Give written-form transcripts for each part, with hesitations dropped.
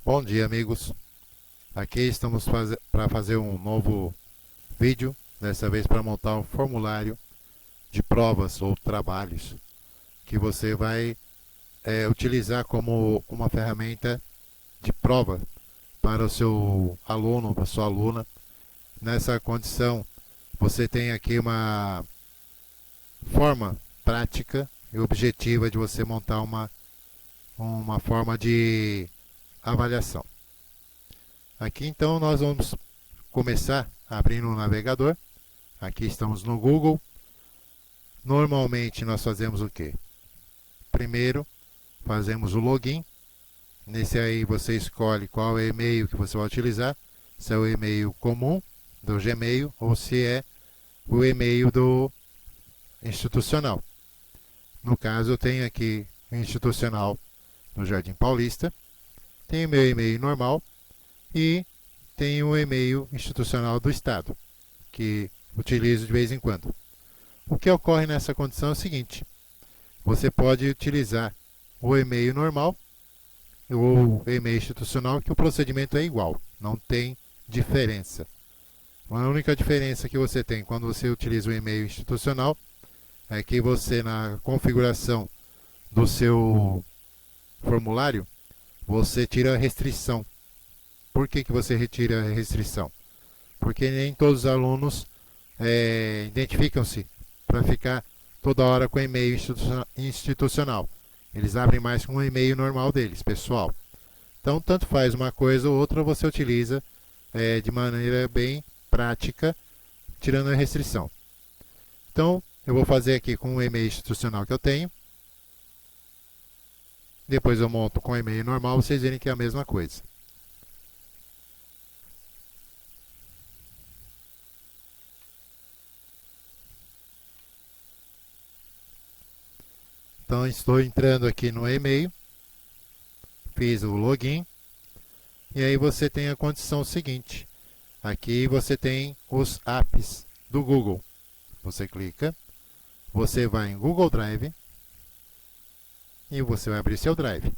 Bom dia, amigos. Aqui estamos para fazer um novo vídeo, dessa vez para montar um formulário de provas ou trabalhos que você vai utilizar como uma ferramenta de prova para o seu aluno, para a sua aluna. Nessa condição, você tem aqui uma forma prática e objetiva de você montar uma forma de avaliação. Aqui então nós vamos começar abrindo o navegador. Aqui estamos no Google. Normalmente nós fazemos o quê? Primeiro fazemos o login. Nesse aí você escolhe qual é o e-mail que você vai utilizar. Se é o e-mail comum do Gmail ou se é o e-mail do institucional. No caso eu tenho aqui o institucional no Jardim Paulista. Tenho meu e-mail normal e tenho o e-mail institucional do Estado, que utilizo de vez em quando. O que ocorre nessa condição é o seguinte: você pode utilizar o e-mail normal ou o e-mail institucional, que o procedimento é igual, não tem diferença. A única diferença que você tem quando você utiliza o e-mail institucional é que você, na configuração do seu formulário, você tira a restrição. Por que você retira a restrição? Porque nem todos os alunos identificam-se para ficar toda hora com e-mail institucional. Eles abrem mais com o e-mail normal deles, pessoal. Então, tanto faz uma coisa ou outra, você utiliza de maneira bem prática, tirando a restrição. Então, eu vou fazer aqui com o e-mail institucional que eu tenho. Depois eu monto com o e-mail normal, vocês verem que é a mesma coisa. Então, estou entrando aqui no e-mail, fiz o login, e aí você tem a condição seguinte. Aqui você tem os apps do Google. Você clica, você vai em Google Drive, e você vai abrir seu Drive.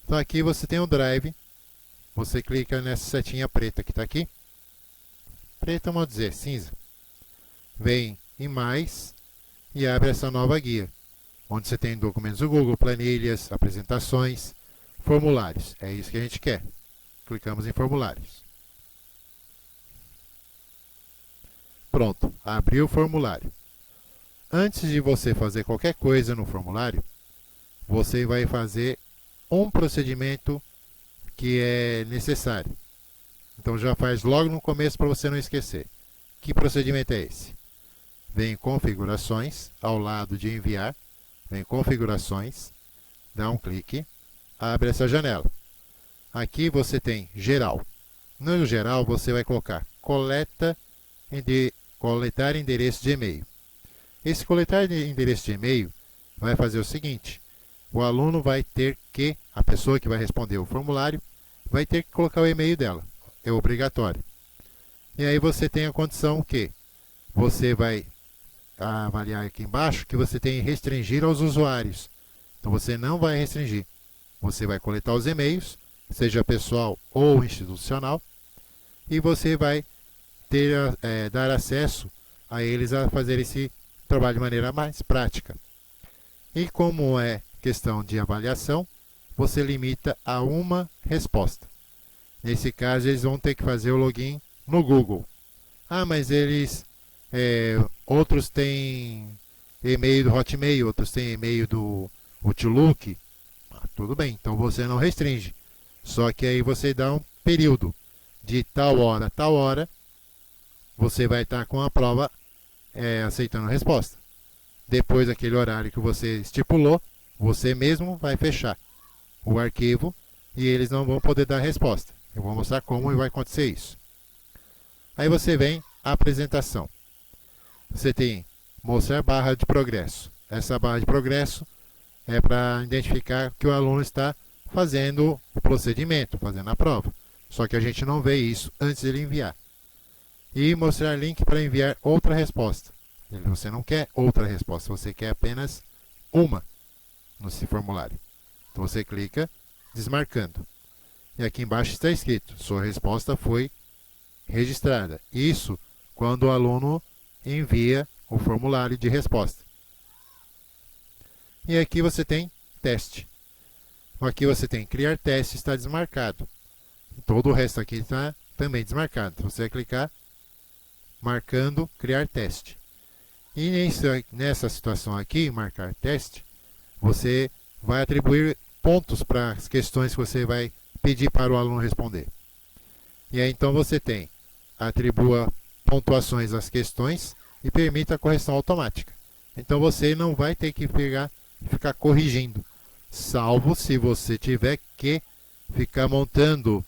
Então aqui você tem o Drive, você clica nessa setinha preta que está aqui. Preta, vamos dizer, cinza. Vem em mais e abre essa nova guia, onde você tem documentos do Google, planilhas, apresentações, formulários. É isso que a gente quer. Clicamos em formulários. Pronto, abriu o formulário. Antes de você fazer qualquer coisa no formulário, você vai fazer um procedimento que é necessário. Então já faz logo no começo para você não esquecer. Que procedimento é esse? Vem em configurações, ao lado de enviar, vem em configurações, dá um clique, abre essa janela. Aqui você tem geral. No geral você vai colocar coletar endereço de e-mail. Esse coletar endereço de e-mail vai fazer o seguinte: o aluno vai ter que, a pessoa que vai responder o formulário, vai ter que colocar o e-mail dela. É obrigatório. E aí você tem a condição que você vai avaliar aqui embaixo que você tem que restringir aos usuários. Então você não vai restringir. Você vai coletar os e-mails, seja pessoal ou institucional, e você vai dar acesso a eles a fazer esse trabalho de maneira mais prática. E como é questão de avaliação, você limita a uma resposta. Nesse caso, eles vão ter que fazer o login no Google. Ah, mas outros têm e-mail do Hotmail, outros têm e-mail do Outlook. Tudo bem, então você não restringe. Só que aí você dá um período de tal hora a tal hora, você vai estar com a prova aceitando a resposta. Depois daquele horário que você estipulou, você mesmo vai fechar o arquivo e eles não vão poder dar resposta. Eu vou mostrar como vai acontecer isso. Aí você vem à apresentação. Você tem mostrar barra de progresso. Essa barra de progresso é para identificar que o aluno está fazendo o procedimento, fazendo a prova. Só que a gente não vê isso antes de ele enviar. E mostrar link para enviar outra resposta. Você não quer outra resposta, você quer apenas uma nesse formulário. Então você clica desmarcando. E aqui embaixo está escrito: sua resposta foi registrada. Isso quando o aluno envia o formulário de resposta. E aqui você tem teste. Aqui você tem criar teste, está desmarcado. Todo o resto aqui está também desmarcado. Então, você vai clicar marcando criar teste. E nessa situação aqui, marcar teste, você vai atribuir pontos para as questões que você vai pedir para o aluno responder. E aí então você tem: atribua pontuações às questões e permita a correção automática. Então você não vai ter que ficar corrigindo, salvo se você tiver que ficar montando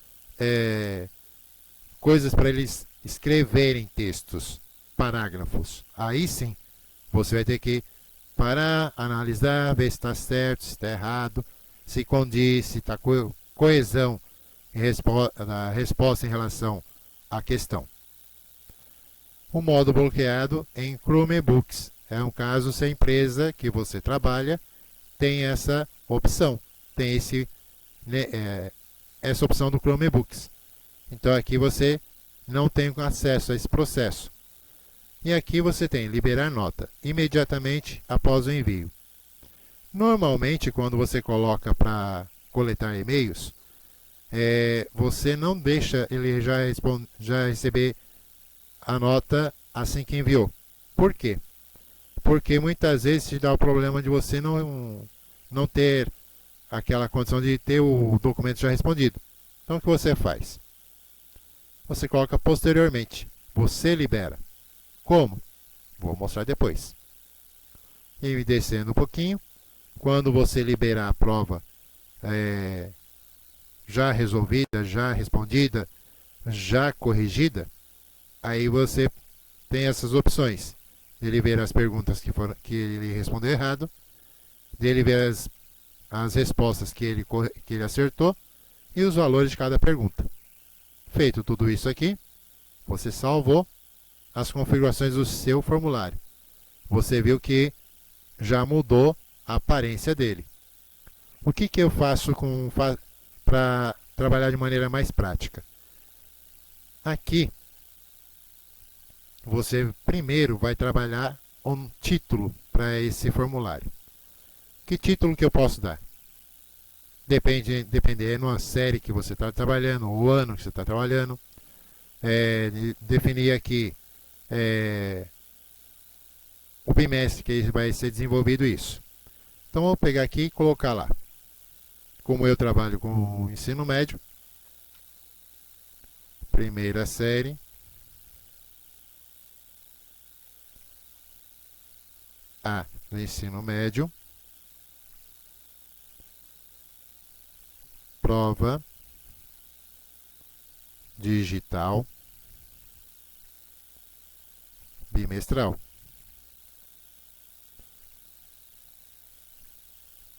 coisas para eles escreverem textos, parágrafos. Aí sim, você vai ter que parar, analisar, ver se está certo, se está errado, se condiz, se está coesão na resposta em relação à questão. O modo bloqueado em Chromebooks é um caso se a empresa que você trabalha tem essa opção, tem essa opção do Chromebooks. Então aqui você não tem acesso a esse processo. E aqui você tem liberar nota imediatamente após o envio. Normalmente, quando você coloca para coletar e-mails, você não deixa ele já receber a nota assim que enviou. Por quê? Porque muitas vezes te dá o problema de você não ter aquela condição de ter o documento já respondido. Então o que você faz? Você coloca posteriormente. Você libera. Como? Vou mostrar depois. E descendo um pouquinho, quando você liberar a prova já resolvida, já respondida, já corrigida, aí você tem essas opções. Ele ver as perguntas que ele respondeu errado, dele ver as respostas que ele acertou e os valores de cada pergunta. Feito tudo isso aqui, você salvou as configurações do seu formulário. Você viu que já mudou a aparência dele. O que eu faço para trabalhar de maneira mais prática? Aqui, você primeiro vai trabalhar um título para esse formulário. Que título que eu posso dar? Dependendo da série que você está trabalhando, o ano que você está trabalhando. Definir aqui o bimestre que vai ser desenvolvido isso. Então, vou pegar aqui e colocar lá. Como eu trabalho com o ensino médio, primeira série, A no ensino médio, prova digital bimestral.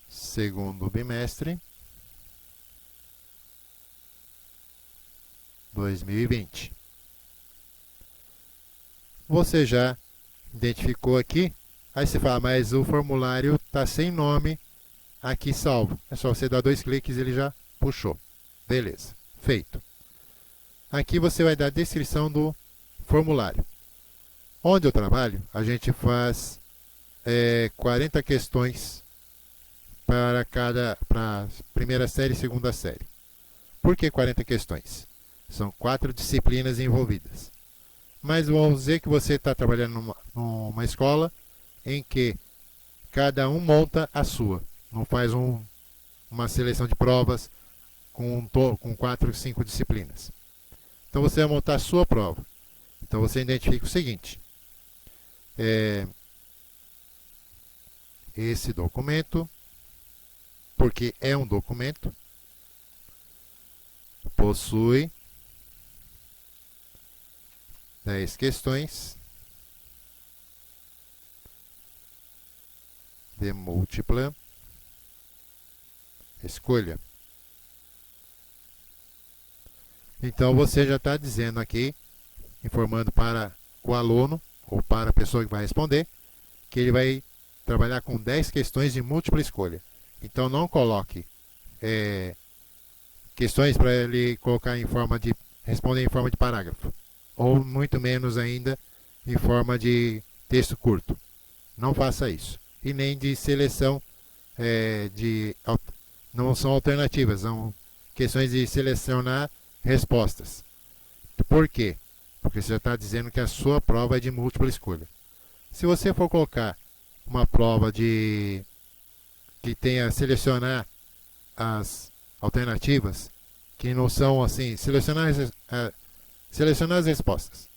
Segundo bimestre 2020. Você já identificou aqui? Aí você fala, mas o formulário está sem nome aqui salvo. É só você dar 2 cliques e ele já puxou. Beleza, feito. Aqui você vai dar a descrição do formulário. Onde eu trabalho, a gente faz 40 questões para a primeira série e segunda série. Por que 40 questões? São 4 disciplinas envolvidas. Mas vamos dizer que você está trabalhando numa escola em que cada um monta a sua. Não faz uma seleção de provas com 4 ou 5 disciplinas. Então você vai montar a sua prova. Então você identifica o seguinte. Esse documento, porque é um documento, possui 10 questões de múltipla escolha. Então você já está dizendo aqui, informando para o aluno ou para a pessoa que vai responder, que ele vai trabalhar com 10 questões de múltipla escolha. Então não coloque questões para ele colocar em forma de responder em forma de parágrafo, ou muito menos ainda em forma de texto curto. Não faça isso. E nem de seleção não são alternativas, são questões de selecionar respostas. Por quê? Porque você já está dizendo que a sua prova é de múltipla escolha. Se você for colocar uma prova que tenha selecionar as alternativas, que não são assim, selecionar as respostas.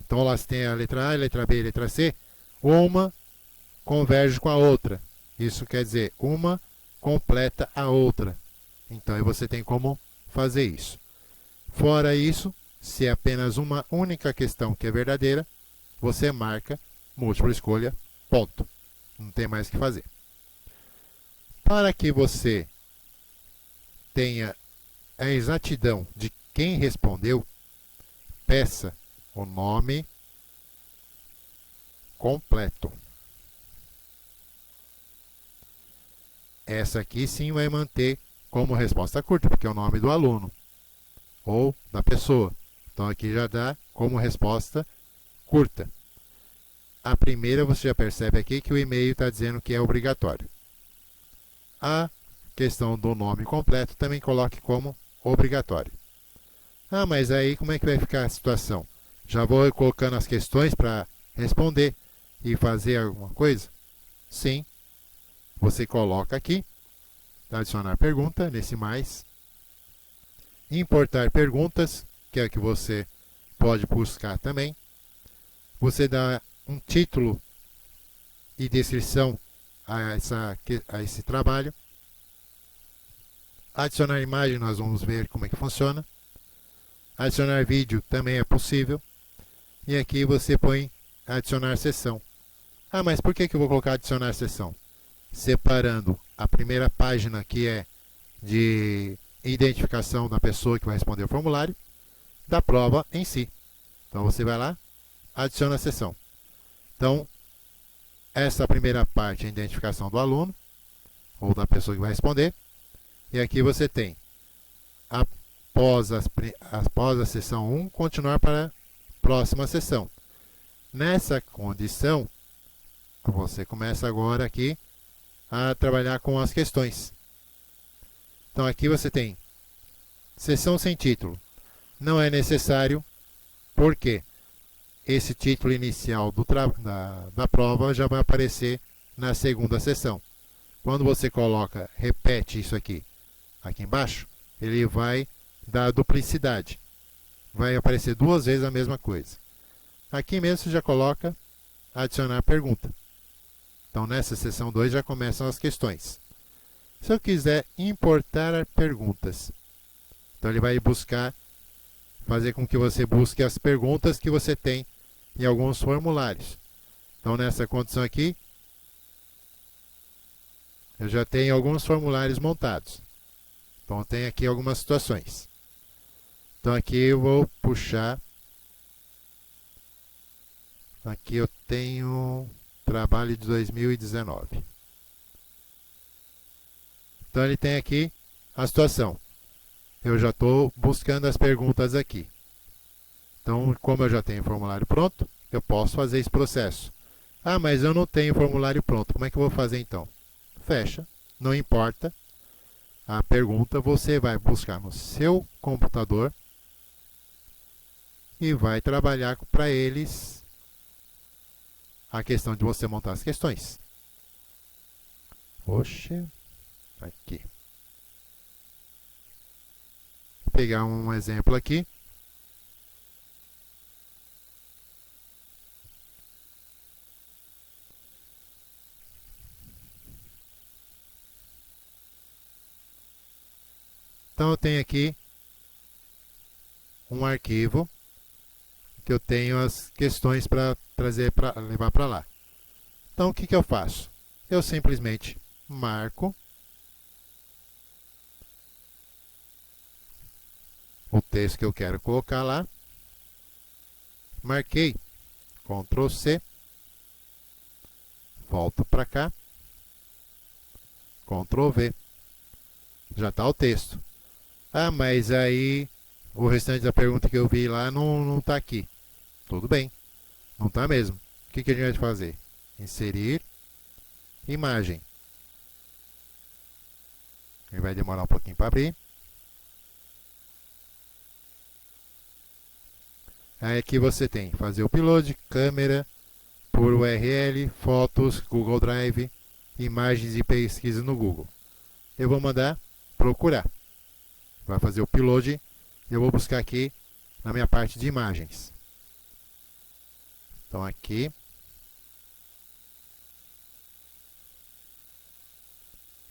Então elas têm a letra A, a letra B e a letra C, uma converge com a outra. Isso quer dizer, uma completa a outra. Então aí você tem como fazer isso. Fora isso, se é apenas uma única questão que é verdadeira, você marca múltipla escolha, ponto. Não tem mais o que fazer. Para que você tenha a exatidão de quem respondeu, peça o nome completo. Essa aqui sim vai manter como resposta curta, porque é o nome do aluno ou da pessoa. Então aqui já dá como resposta curta. A primeira você já percebe aqui que o e-mail está dizendo que é obrigatório. A questão do nome completo também coloque como obrigatório. Ah, mas aí como é que vai ficar a situação? Já vou colocando as questões para responder e fazer alguma coisa? Sim. Você coloca aqui, adicionar pergunta, nesse mais, importar perguntas, que é o que você pode buscar também. Você dá um título e descrição a esse trabalho. Adicionar imagem, nós vamos ver como é que funciona. Adicionar vídeo também é possível. E aqui você põe adicionar sessão. Ah, mas por que eu vou colocar adicionar sessão? Separando a primeira página, que é de identificação da pessoa que vai responder o formulário, da prova em si. Então você vai lá, adiciona a sessão. Então, essa primeira parte é a identificação do aluno, ou da pessoa que vai responder. E aqui você tem, após a sessão 1, continuar para a próxima sessão. Nessa condição, você começa agora aqui a trabalhar com as questões. Então aqui você tem sessão sem título. Não é necessário, porque esse título inicial da prova já vai aparecer na segunda sessão. Quando você coloca, repete isso aqui embaixo, ele vai dar duplicidade. Vai aparecer duas vezes a mesma coisa. Aqui mesmo você já coloca adicionar pergunta. Então nessa sessão 2 já começam as questões. Se eu quiser importar perguntas, então ele vai fazer com que você busque as perguntas que você tem em alguns formulários. Então nessa condição aqui, eu já tenho alguns formulários montados. Então tem aqui algumas situações. Então aqui eu vou puxar. Aqui eu tenho trabalho de 2019. Então ele tem aqui a situação. Eu já estou buscando as perguntas aqui. Então, como eu já tenho o formulário pronto, eu posso fazer esse processo. Ah, mas eu não tenho o formulário pronto. Como é que eu vou fazer então? Fecha, não importa. A pergunta você vai buscar no seu computador e vai trabalhar para eles a questão de você montar as questões. Oxe, aqui. Vou pegar um exemplo aqui. Então eu tenho aqui um arquivo que eu tenho as questões para levar para lá. Então o que eu faço? Eu simplesmente marco o texto que eu quero colocar lá. Marquei, Ctrl C, volto para cá, Ctrl V, Já está o texto. Ah, mas aí o restante da pergunta que eu vi lá não está aqui. Tudo bem, não está mesmo. O que a gente vai fazer? Inserir imagem. Ele vai demorar um pouquinho para abrir. Aí aqui você tem fazer o upload, câmera, por URL, fotos, Google Drive, imagens e pesquisa no Google. Eu vou mandar procurar. Vai fazer o upload. Eu vou buscar aqui na minha parte de imagens. Então aqui.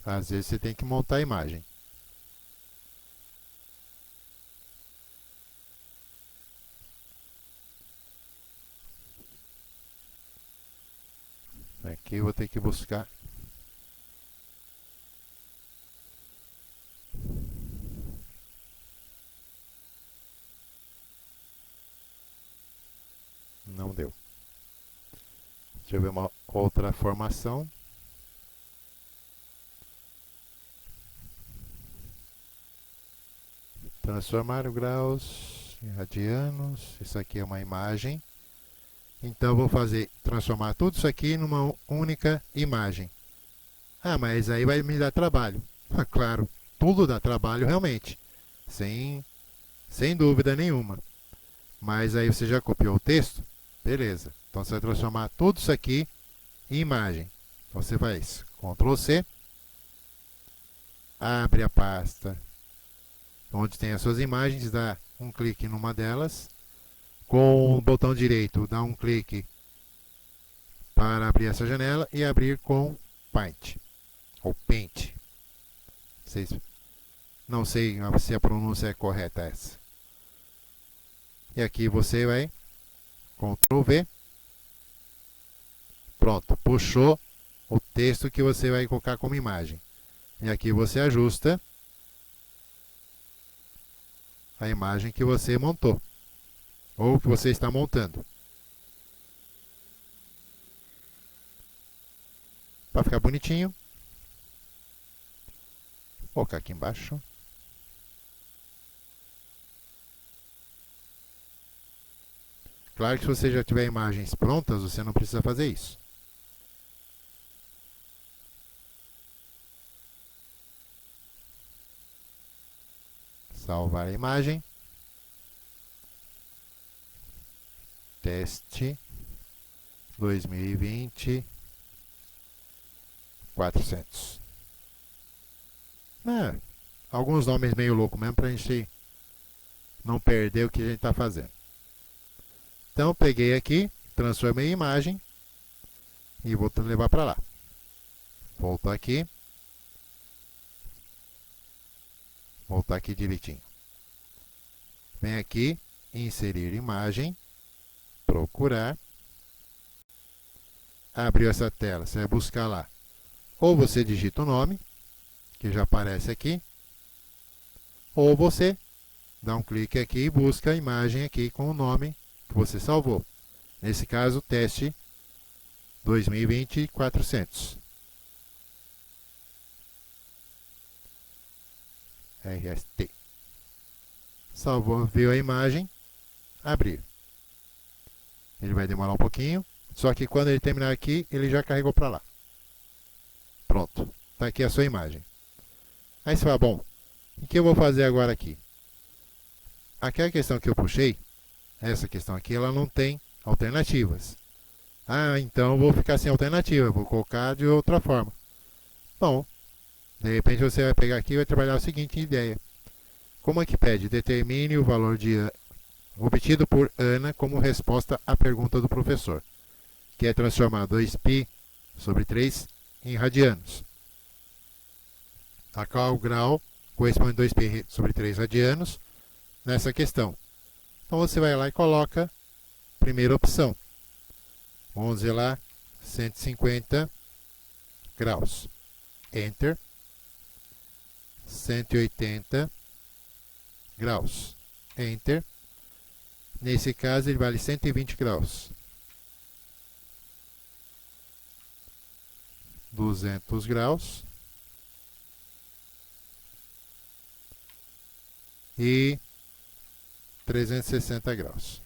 Às vezes você tem que montar a imagem. Aqui eu vou ter que buscar. Não deu. Deixa eu ver uma outra formação. Transformar graus em radianos. Isso aqui é uma imagem. Então eu vou transformar tudo isso aqui numa única imagem. Ah, mas aí vai me dar trabalho. Ah, claro, tudo dá trabalho realmente. Sem dúvida nenhuma. Mas aí você já copiou o texto? Beleza. Então você vai transformar tudo isso aqui em imagem. Então você faz Ctrl C, abre a pasta onde tem as suas imagens, dá um clique numa delas. Com o botão direito, dá um clique para abrir essa janela e abrir com Paint. Ou Paint. Não sei se a pronúncia é correta essa. E aqui você vai Ctrl V. Pronto, puxou o texto que você vai colocar como imagem. E aqui você ajusta a imagem que você montou. Ou que você está montando. Para ficar bonitinho. Vou colocar aqui embaixo. Claro que se você já tiver imagens prontas, você não precisa fazer isso. Salvar a imagem. Teste 2020 400. Alguns nomes meio loucos mesmo para a gente não perder o que a gente está fazendo. Então, peguei aqui, transformei em imagem e vou levar para lá. Volto aqui. Voltar aqui direitinho. Vem aqui, inserir imagem, procurar. Abriu essa tela, você vai buscar lá. Ou você digita o nome, que já aparece aqui, ou você dá um clique aqui e busca a imagem aqui com o nome que você salvou. Nesse caso, teste 2020 400. RST. Salvou, viu a imagem, abrir. Ele vai demorar um pouquinho, só que quando ele terminar aqui, ele já carregou para lá. Pronto, está aqui a sua imagem. Aí você fala, bom, o que eu vou fazer agora aqui? Aquela questão que eu puxei, essa questão aqui, ela não tem alternativas. Ah, então eu vou ficar sem alternativa, vou colocar de outra forma. Bom, de repente você vai pegar aqui e vai trabalhar a seguinte ideia. Como é que pede? Determine o valor obtido por Ana como resposta à pergunta do professor, que é transformar 2π sobre 3 em radianos. A qual grau corresponde a 2π sobre 3 radianos nessa questão. Então você vai lá e coloca a primeira opção. Vamos dizer lá, 150 graus. Enter. 180 graus. Enter. Nesse caso, ele vale 120 graus. 200 graus. e 360 graus.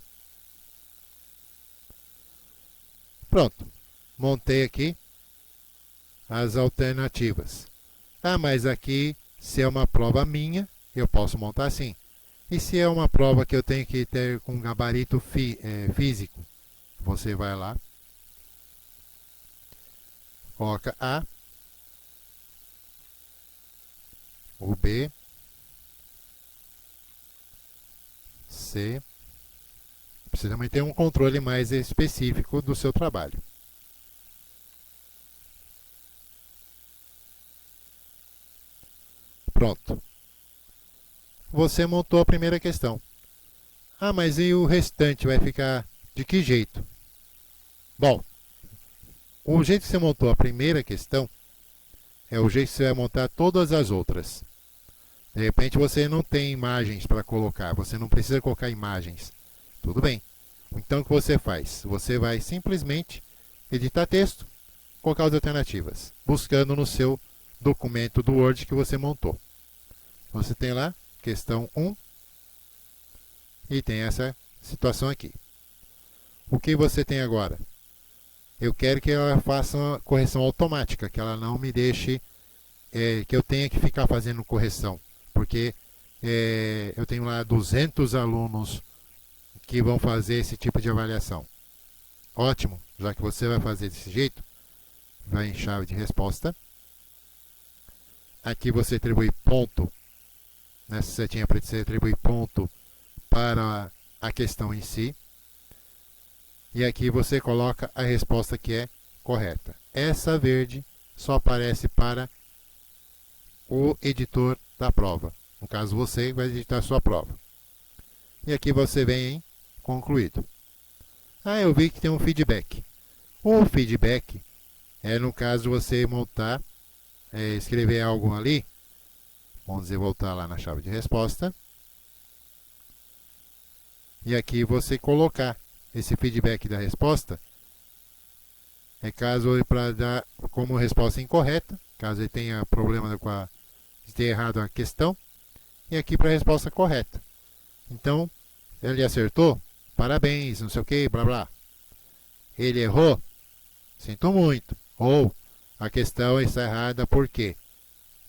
Pronto, montei aqui as alternativas. Ah, mas aqui, se é uma prova minha, eu posso montar assim. E se é uma prova que eu tenho que ter com gabarito físico, você vai lá, coloca A, o B, C. Você também tem um controle mais específico do seu trabalho. Pronto. Você montou a primeira questão. Ah, mas e o restante vai ficar de que jeito? Bom, o jeito que você montou a primeira questão é o jeito que você vai montar todas as outras. De repente você não tem imagens para colocar, você não precisa colocar imagens. Tudo bem. Então o que você faz? Você vai simplesmente editar texto, colocar as alternativas, buscando no seu documento do Word que você montou. Você tem lá questão 1 e tem essa situação aqui. O que você tem agora? Eu quero que ela faça uma correção automática, que ela não me deixe, que eu tenha que ficar fazendo correção, porque eu tenho lá 200 alunos que vão fazer esse tipo de avaliação. Ótimo, já que você vai fazer desse jeito, vai em chave de resposta. Aqui você atribui ponto, nessa setinha preta você atribui ponto para a questão em si. E aqui você coloca a resposta que é correta. Essa verde só aparece para o editor da prova. No caso, você vai editar a sua prova. E aqui você vem em concluído. Ah, eu vi que tem um feedback. O feedback é, no caso, você montar, escrever algo ali. Vamos dizer, voltar lá na chave de resposta. E aqui você colocar esse feedback da resposta. É caso para dar como resposta incorreta, caso ele tenha problema de ter errado a questão. E aqui para a resposta correta. Então, ele acertou? Parabéns, não sei o que, blá blá. Ele errou? Sinto muito. Ou a questão está errada porque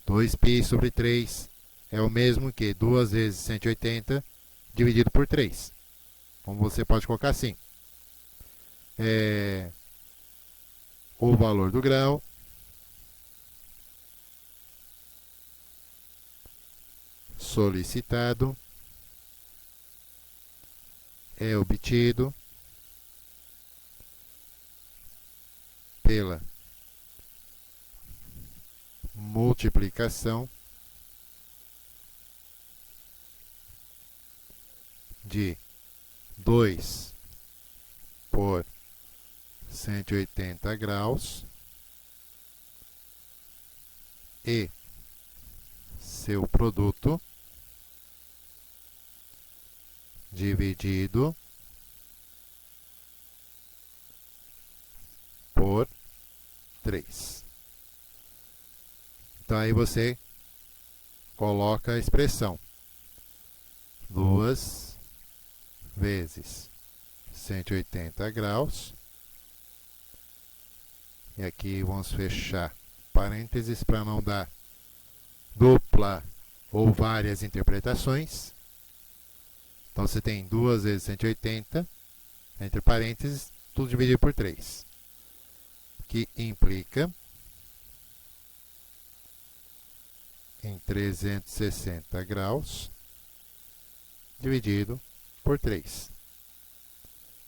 2π sobre 3 é o mesmo que 2 vezes 180 dividido por 3. Como você pode colocar assim. O valor do grau solicitado é obtido pela multiplicação de 2 por 180 graus e seu produto dividido por 3. Então aí você coloca a expressão 2 vezes 180 graus. E aqui vamos fechar parênteses para não dar dupla ou várias interpretações. Então você tem 2 vezes 180, entre parênteses, tudo dividido por 3. Que implica em 360 graus dividido por 3.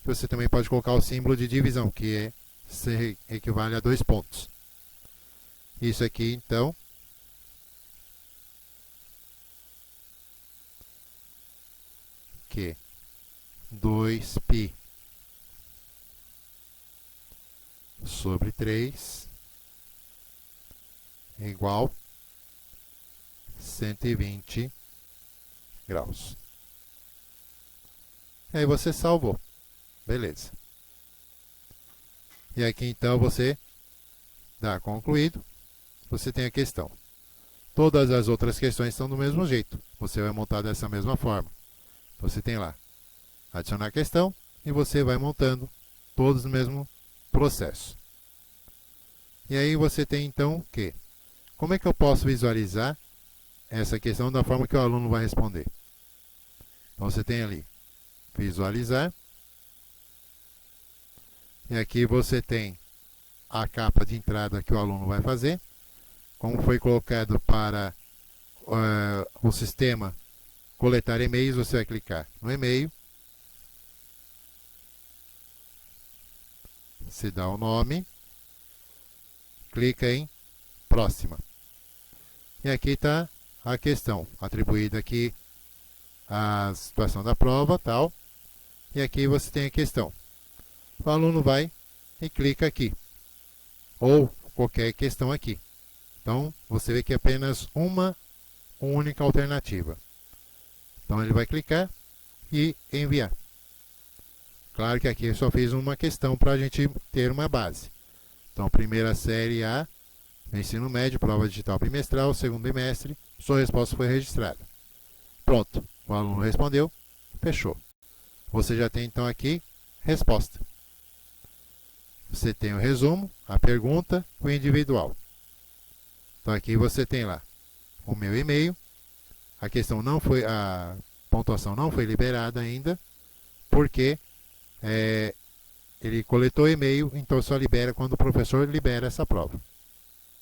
Você também pode colocar o símbolo de divisão, que equivale a 2 pontos. Isso aqui, então, que 2π sobre 3 é igual a 120 graus. Aí você salvou. Beleza. E aqui então você dá concluído. Você tem a questão. Todas as outras questões estão do mesmo jeito. você vai montar dessa mesma forma. Você tem lá, adicionar questão, e você vai montando todos no mesmo processo. E aí você tem então o quê? Como é que eu posso visualizar essa questão da forma que o aluno vai responder? Então você tem ali, visualizar, e aqui você tem a capa de entrada que o aluno vai fazer, como foi colocado para o sistema coletar e-mails, você vai clicar no e-mail, você dá o nome, clica em próxima. E aqui está a questão, atribuída aqui a situação da prova, tal. E aqui você tem a questão. O aluno vai e clica aqui, ou qualquer questão aqui. Então, você vê que é apenas uma única alternativa. Então, ele vai clicar e enviar. Claro que aqui eu só fiz uma questão para a gente ter uma base. Então, primeira série A, ensino médio, prova digital bimestral, segundo bimestre, sua resposta foi registrada. Pronto, o aluno respondeu, fechou. Você já tem então aqui resposta. Você tem o resumo, a pergunta, o individual. Então aqui você tem lá o meu e-mail. A questão não foi, a pontuação não foi liberada ainda, porque ele coletou e-mail, então só libera quando o professor libera essa prova.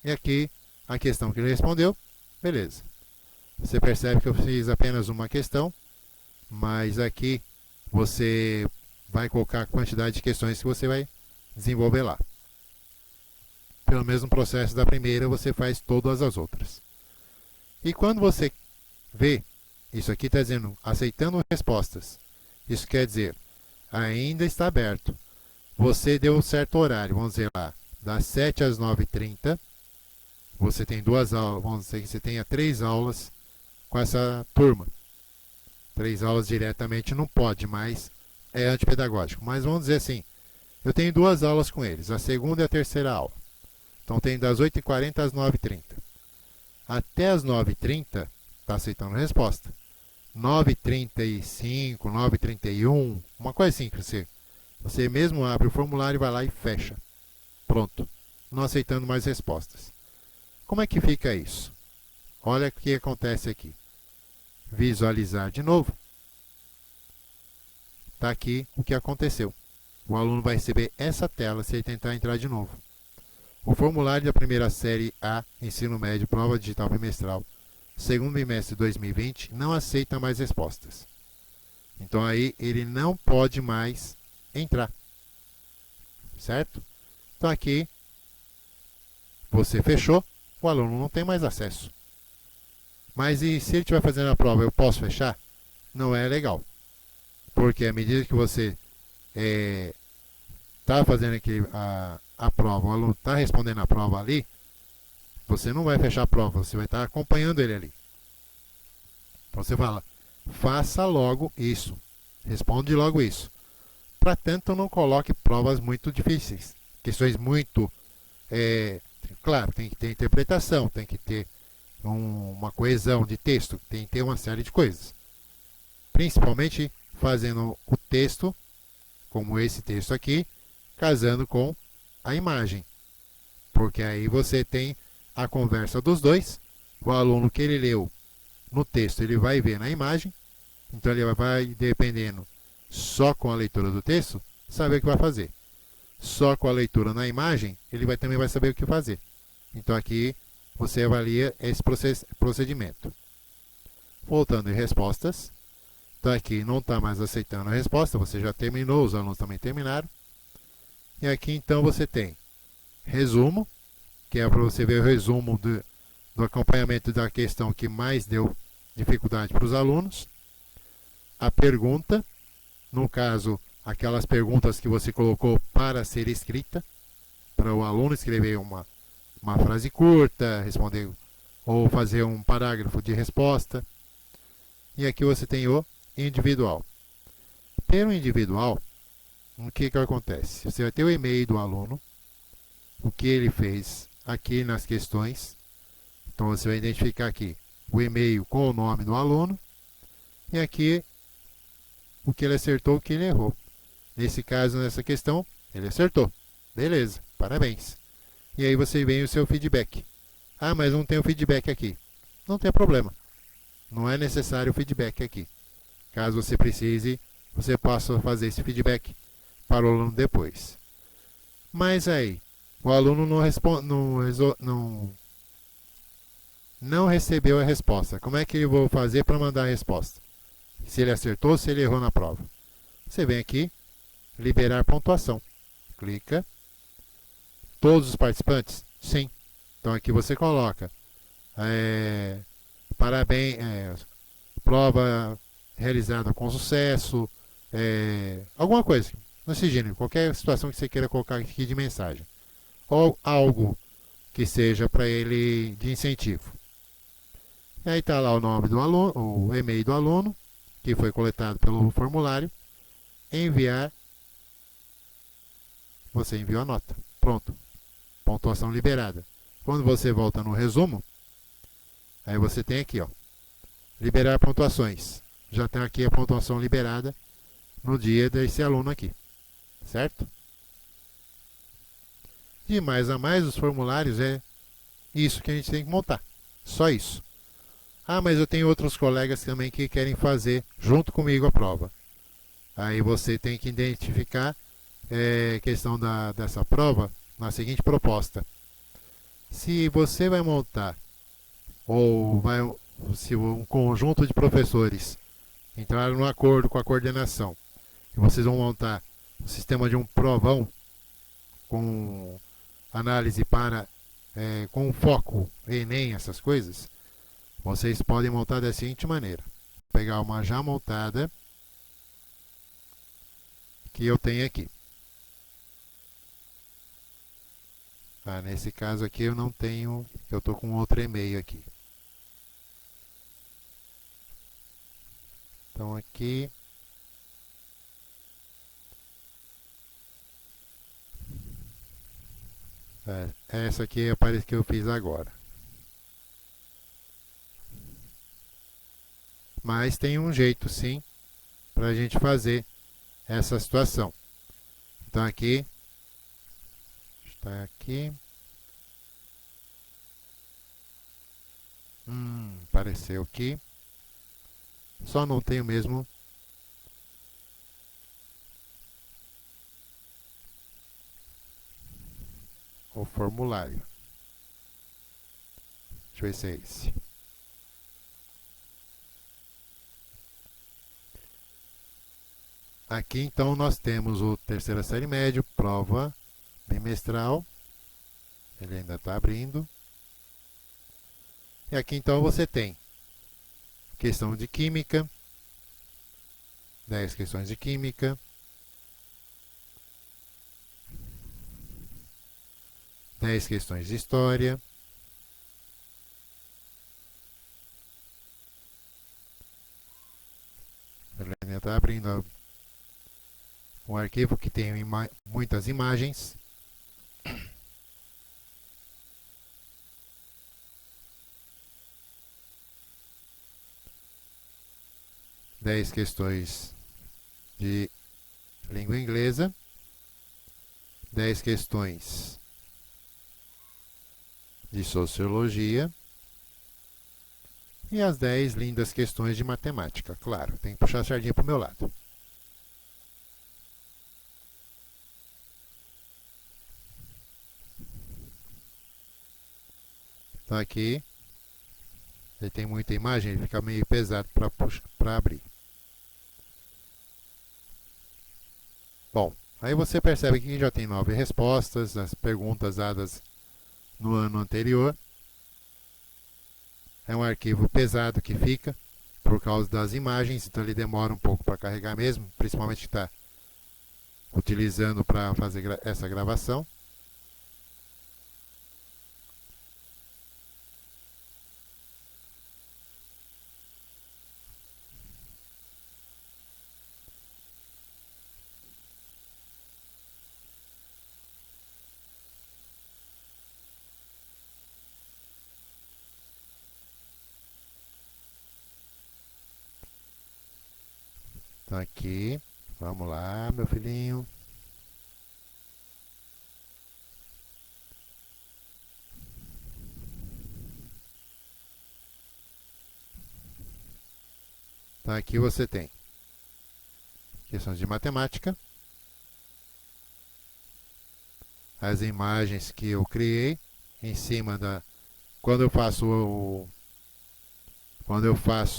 E aqui a questão que ele respondeu, beleza. Você percebe que eu fiz apenas uma questão, mas aqui você vai colocar a quantidade de questões que você vai desenvolver lá. Pelo mesmo processo da primeira, você faz todas as outras. E quando você vê, isso aqui está dizendo aceitando respostas. Isso quer dizer, ainda está aberto. Você deu um certo horário, vamos dizer lá, das 7 às 9h30. Você tem 2 aulas, vamos dizer que você tenha 3 aulas com essa turma. 3 aulas diretamente não pode, mas é antipedagógico. Mas vamos dizer assim, eu tenho 2 aulas com eles, a segunda e a terceira aula. Então tem das 8h40 às 9h30. Até as 9h30 está aceitando a resposta. 9h35, 9h31, uma coisa assim que você mesmo abre o formulário, vai lá e fecha. Pronto, não aceitando mais respostas. Como é que fica isso? Olha o que acontece aqui. Visualizar de novo. Está aqui o que aconteceu. O aluno vai receber essa tela se ele tentar entrar de novo. O formulário da primeira série A, ensino médio, prova digital bimestral, segundo bimestre de 2020, não aceita mais respostas. Então aí ele não pode mais entrar. Certo? Então aqui você fechou, o aluno não tem mais acesso. Mas e se ele estiver fazendo a prova, eu posso fechar? Não é legal. Porque à medida que você está fazendo aqui a prova, o aluno está respondendo a prova ali, você não vai fechar a prova, você vai estar acompanhando ele ali. Então você fala, faça logo isso, responde logo isso. Para tanto, não coloque provas muito difíceis, questões muito... claro, tem que ter interpretação, tem que ter uma coesão de texto, tem que ter uma série de coisas. Principalmente fazendo o texto, como esse texto aqui, casando com a imagem. Porque aí você tem a conversa dos dois, o aluno que ele leu no texto, ele vai ver na imagem, então ele vai, dependendo, só com a leitura do texto, saber o que vai fazer. Só com a leitura na imagem, ele também vai saber o que fazer. Então aqui você avalia esse procedimento. Voltando em respostas. Então aqui não está mais aceitando a resposta, você já terminou, os alunos também terminaram. E aqui então você tem resumo, que é para você ver o resumo do acompanhamento da questão que mais deu dificuldade para os alunos. A pergunta, no caso, aquelas perguntas que você colocou para ser escrita, para o aluno escrever uma frase curta, responder ou fazer um parágrafo de resposta. E aqui você tem o individual. Pelo individual, o que acontece? Você vai ter o e-mail do aluno, o que ele fez aqui nas questões. Então você vai identificar aqui o e-mail com o nome do aluno e aqui o que ele acertou, o que ele errou. Nesse caso, nessa questão, ele acertou. Beleza, parabéns. E aí você vem o seu feedback. Ah, mas não tem o feedback aqui. Não tem problema. Não é necessário o feedback aqui. Caso você precise, você possa fazer esse feedback para o aluno depois. Mas aí, o aluno não recebeu a resposta. Como é que eu vou fazer para mandar a resposta? Se ele acertou ou se ele errou na prova. Você vem aqui, liberar pontuação. Clica. Todos os participantes? Sim. Então aqui você coloca parabéns, prova realizada com sucesso, alguma coisa, nesse gênero, qualquer situação que você queira colocar aqui de mensagem. Ou algo que seja para ele de incentivo. E aí está lá o nome do aluno, o e-mail do aluno, que foi coletado pelo formulário. Enviar, você enviou a nota. Pronto. Pontuação liberada. Quando você volta no resumo, aí você tem aqui, ó, liberar pontuações. Já tem aqui a pontuação liberada no dia desse aluno aqui, certo? De mais a mais, os formulários é isso que a gente tem que montar. Só isso. Ah, mas eu tenho outros colegas também que querem fazer junto comigo a prova. Aí você tem que identificar a questão dessa prova na seguinte proposta. Se você vai montar, ou se um conjunto de professores entraram num acordo com a coordenação, e vocês vão montar um sistema de um provão com análise com foco Enem, essas coisas, vocês podem montar da seguinte maneira. Vou pegar uma já montada que eu tenho aqui. Nesse caso aqui eu não tenho, eu estou com outro e-mail aqui. Então aqui essa aqui é a que eu fiz agora. Mas tem um jeito sim para a gente fazer essa situação. Então aqui está aqui. Apareceu aqui. Só não tenho mesmo o formulário. Deixa eu ver se é esse. Aqui então nós temos o terceira série médio, prova bimestral. Ele ainda está abrindo. E aqui então você tem questão de química, 10 questões de química, 10 questões de história, ele ainda está abrindo um arquivo que tem muitas imagens. Dez questões de língua inglesa, 10 questões de sociologia e as 10 lindas questões de matemática. Claro, tem que puxar a sardinha para o meu lado. Então aqui ele tem muita imagem, ele fica meio pesado para abrir. Bom, aí você percebe que já tem 9 respostas, as perguntas dadas no ano anterior. É um arquivo pesado que fica por causa das imagens, então ele demora um pouco para carregar mesmo, principalmente que está utilizando para fazer essa gravação. Então aqui, vamos lá, meu filhinho. Então aqui você tem questões de matemática, as imagens que eu criei em cima da... Quando eu faço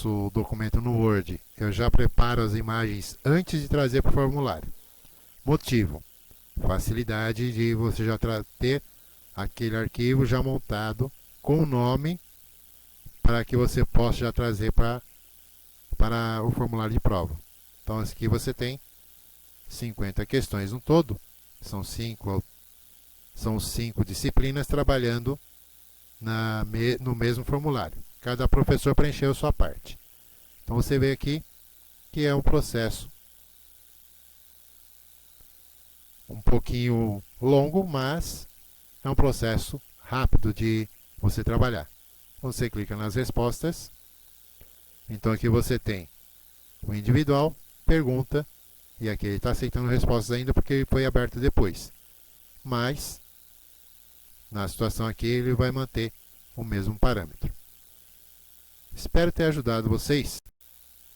o documento no Word, eu já preparo as imagens antes de trazer para o formulário. Motivo: facilidade de você já ter aquele arquivo já montado com o nome para que você possa já trazer para o formulário de prova. Então aqui você tem 50 questões no todo, são 5 disciplinas trabalhando no mesmo formulário. Cada professor preencheu a sua parte. Então você vê aqui que é um processo um pouquinho longo, mas é um processo rápido de você trabalhar. Você clica nas respostas. Então aqui você tem o individual, pergunta, e aqui ele está aceitando respostas ainda porque foi aberto depois. Mas, na situação aqui, ele vai manter o mesmo parâmetro. Espero ter ajudado vocês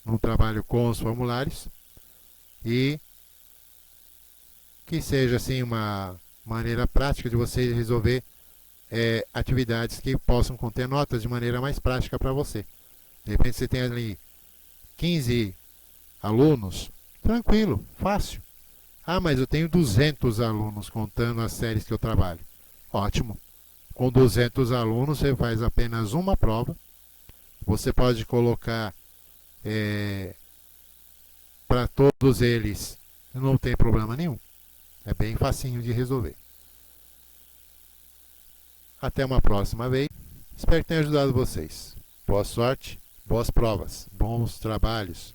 no trabalho com os formulários e que seja assim uma maneira prática de você resolver atividades que possam conter notas de maneira mais prática para você. De repente você tem ali 15 alunos, tranquilo, fácil. Ah, mas eu tenho 200 alunos contando as séries que eu trabalho. Ótimo. Com 200 alunos você faz apenas uma prova. Você pode colocar para todos eles, não tem problema nenhum. É bem facinho de resolver. Até uma próxima vez. Espero que tenha ajudado vocês. Boa sorte, boas provas, bons trabalhos.